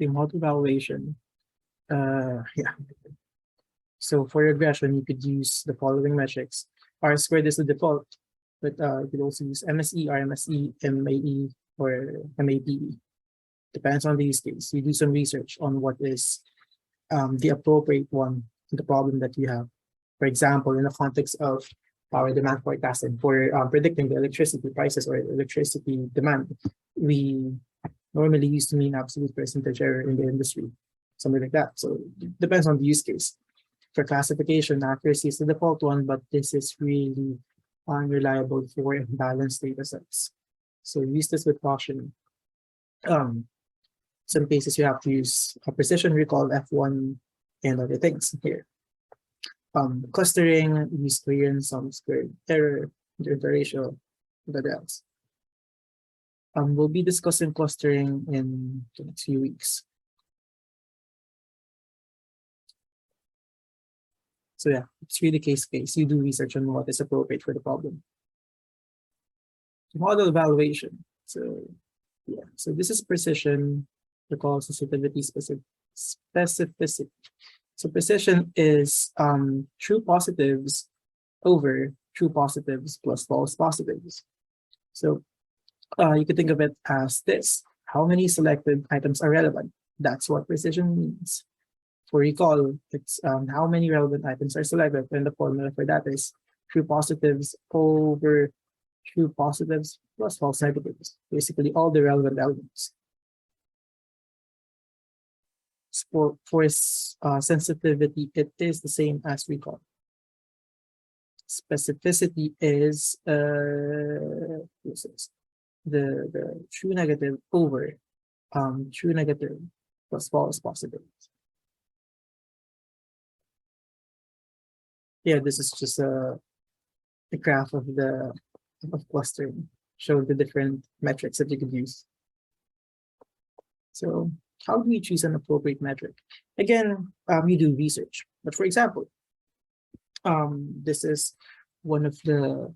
the model evaluation. Yeah. So for regression, you could use the following metrics. R-squared is the default, but you could also use MSE, RMSE, MAE, or MAPE. Depends on the use case. You do some research on what is the appropriate one to the problem that you have. For example, in the context of power demand forecasting for predicting the electricity prices or electricity demand, we normally use the mean absolute percentage error in the industry, something like that. So it depends on the use case. For classification, accuracy is the default one, but this is really unreliable for imbalanced data sets. So use this with caution. Some cases you have to use a precision recall, F1, and other things here. Clustering, least clearance, sum squared error, interratio, what else. We'll be discussing clustering in the next few weeks. So yeah, it's really case-based. You do research on what is appropriate for the problem. Model evaluation. So yeah, so this is precision, recall, sensitivity, specificity. So precision is true positives over true positives plus false positives. So you could think of it as this. How many selected items are relevant? That's what precision means. For recall, it's how many relevant items are selected, and the formula for that is true positives over true positives plus false negatives, basically all the relevant elements. For sensitivity, it is the same as recall. Specificity is the true negative over true negative plus false positives. Yeah, this is just a graph of clustering, showing the different metrics that you could use. So how do we choose an appropriate metric? Again, you do research. But for example, this is one of the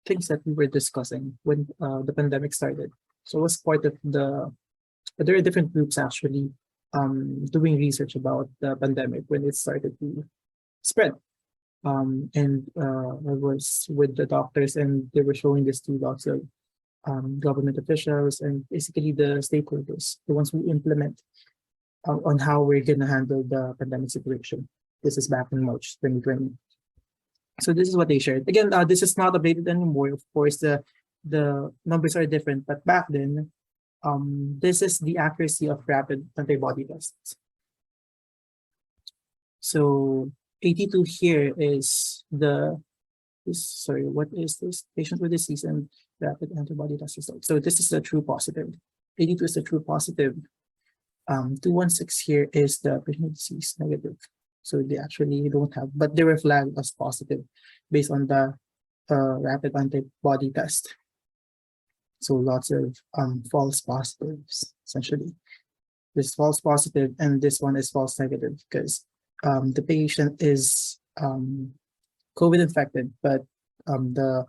things that we were discussing when the pandemic started. So it was part of there are different groups actually doing research about the pandemic when it started to spread. And I was with the doctors, and they were showing this to lots of government officials and basically the stakeholders, the ones who implement on how we're going to handle the pandemic situation. This is back in March 2020. So this is what they shared. Again, this is not updated anymore. Of course, the numbers are different, but back then, this is the accuracy of rapid antibody tests. So 82 here is what is this? Patient with disease and rapid antibody test result. So this is the true positive. 82 is the true positive. 216 here is the patient with disease negative. So they actually don't have, but they were flagged as positive based on the rapid antibody test. So lots of false positives, essentially. This false positive and this one is false negative because the patient is COVID infected, but the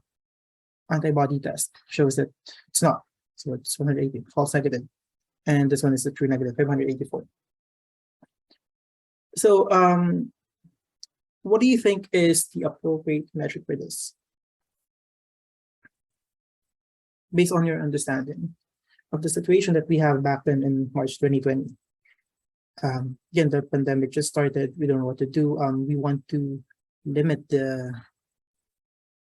antibody test shows that it's not. So it's 180, false negative. And this one is the true negative, 584. So what do you think is the appropriate metric for this? Based on your understanding of the situation that we have back then in March 2020. Again, the pandemic just started. We don't know what to do. We want to limit the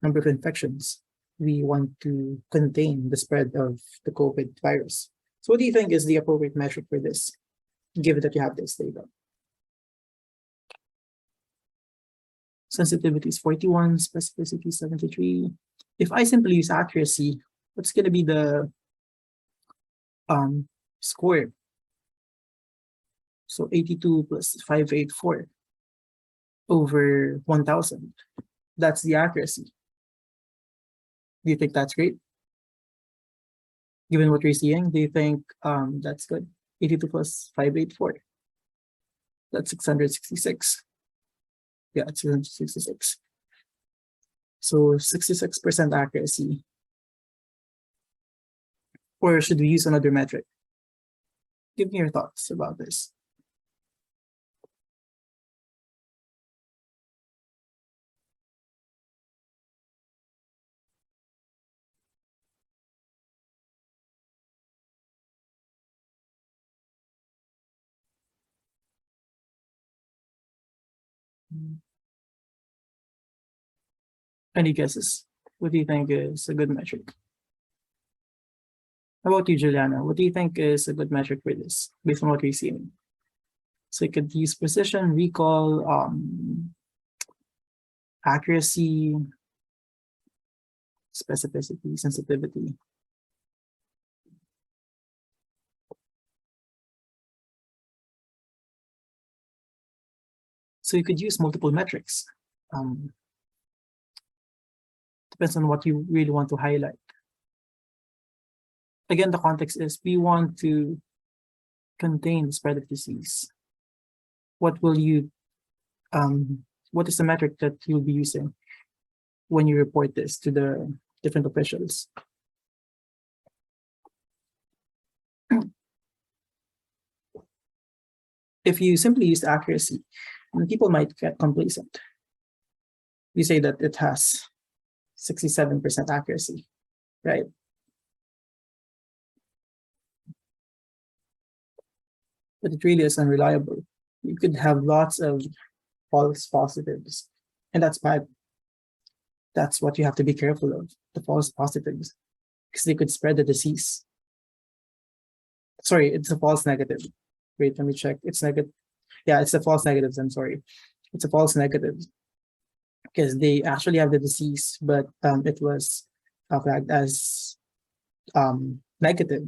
number of infections. We want to contain the spread of the COVID virus. So what do you think is the appropriate metric for this, given that you have this data? Sensitivity is 41, specificity is 73. If I simply use accuracy, what's going to be the score? So 82 plus 584 over 1000. That's the accuracy. Do you think that's great? Given what you're seeing, do you think that's good? 82 plus 584. That's 666. Yeah, it's 666. So 66% accuracy. Or should we use another metric? Give me your thoughts about this. Any guesses? What do you think is a good metric? How about you, Juliana? What do you think is a good metric for this, based on what you're seeing? So you could use precision, recall, accuracy, specificity, sensitivity. So you could use multiple metrics. Depends on what you really want to highlight. Again, the context is we want to contain the spread of disease. What will you, what is the metric that you'll be using when you report this to the different officials? If you simply use accuracy, people might get complacent. You say that it has 67% accuracy, right? But it really is unreliable. You could have lots of false positives, and that's bad. That's what you have to be careful of, the false positives, because they could spread the disease. Sorry, it's a false negative. Wait, let me check. It's negative. Yeah, it's a false negatives. I'm sorry. It's a false negative because they actually have the disease, but it was flagged as negative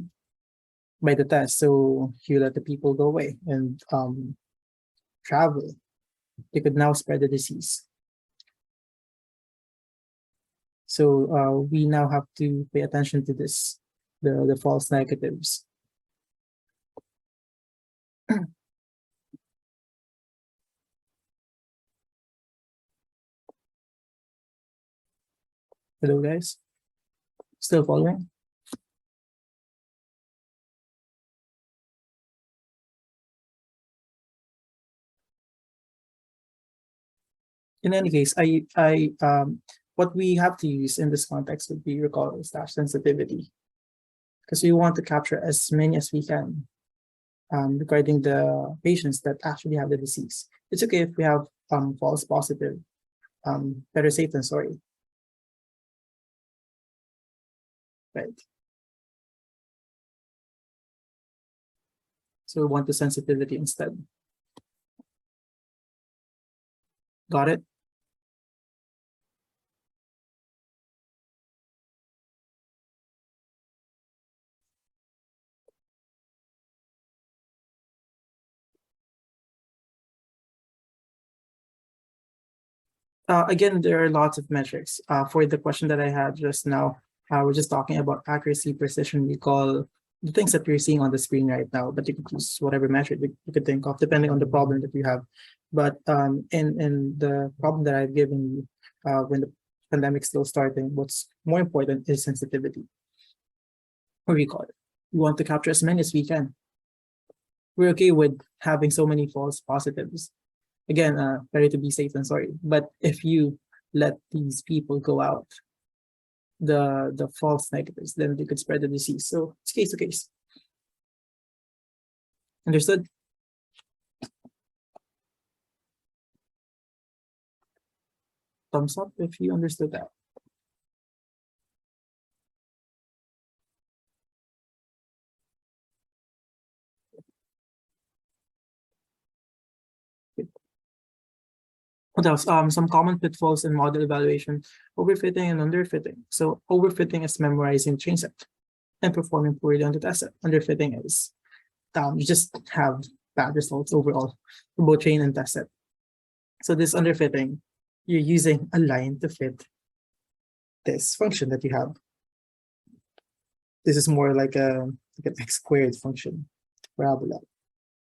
by the test. So you let the people go away and travel. They could now spread the disease. So we now have to pay attention to this, the false negatives. Hello, guys. Still following? In any case, what we have to use in this context would be recall / sensitivity, because we want to capture as many as we can regarding the patients that actually have the disease. It's okay if we have false positive, better safe than sorry. Right. So we want the sensitivity instead. Got it? Again, there are lots of metrics. For the question that I had just now, we're just talking about accuracy, precision, recall, the things that you're seeing on the screen right now, but you could use whatever metric you could think of, depending on the problem that you have. But in the problem that I've given you, when the pandemic's still starting, what's more important is sensitivity, or recall. We want to capture as many as we can. We're okay with having so many false positives. Again, better to be safe than sorry. But if you let these people go out, the false negatives, then they could spread the disease. So it's case to case. Understood? Thumbs up if you understood that. What else? Some common pitfalls in model evaluation: overfitting and underfitting. So overfitting is memorizing train set and performing poorly on the test set. Underfitting is you just have bad results overall for both train and test set. So this underfitting, you're using a line to fit this function that you have. This is more like an x squared function, parabola,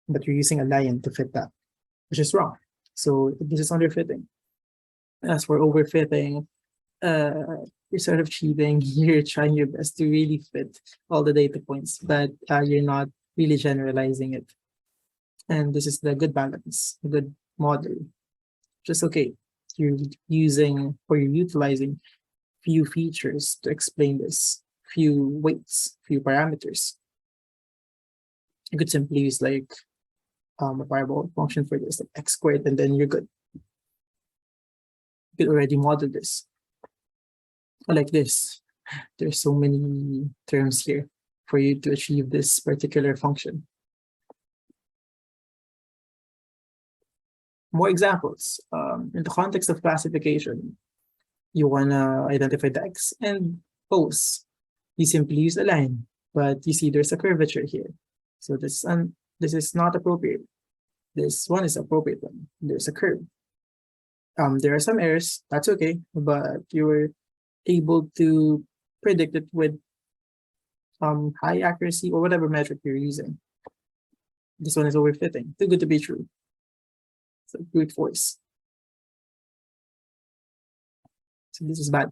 but you're using a line to fit that, which is wrong. So this is underfitting. As for overfitting, you're sort of cheating. You're trying your best to really fit all the data points, but you're not really generalizing it. And this is the good balance, a good model. Just okay, you're using or you're utilizing few features to explain this, few weights, few parameters. You could simply use like a parabolic function for this, like x squared, and then you're good. You could already model this. Like this, there's so many terms here for you to achieve this particular function. More examples. In the context of classification, you want to identify the x and O's. You simply use a line, but you see there's a curvature here. So this is not appropriate. This one is appropriate one. There's a curve. There are some errors, that's okay, but you were able to predict it with high accuracy or whatever metric you're using. This one is overfitting, too good to be true. So brute force. So this is bad.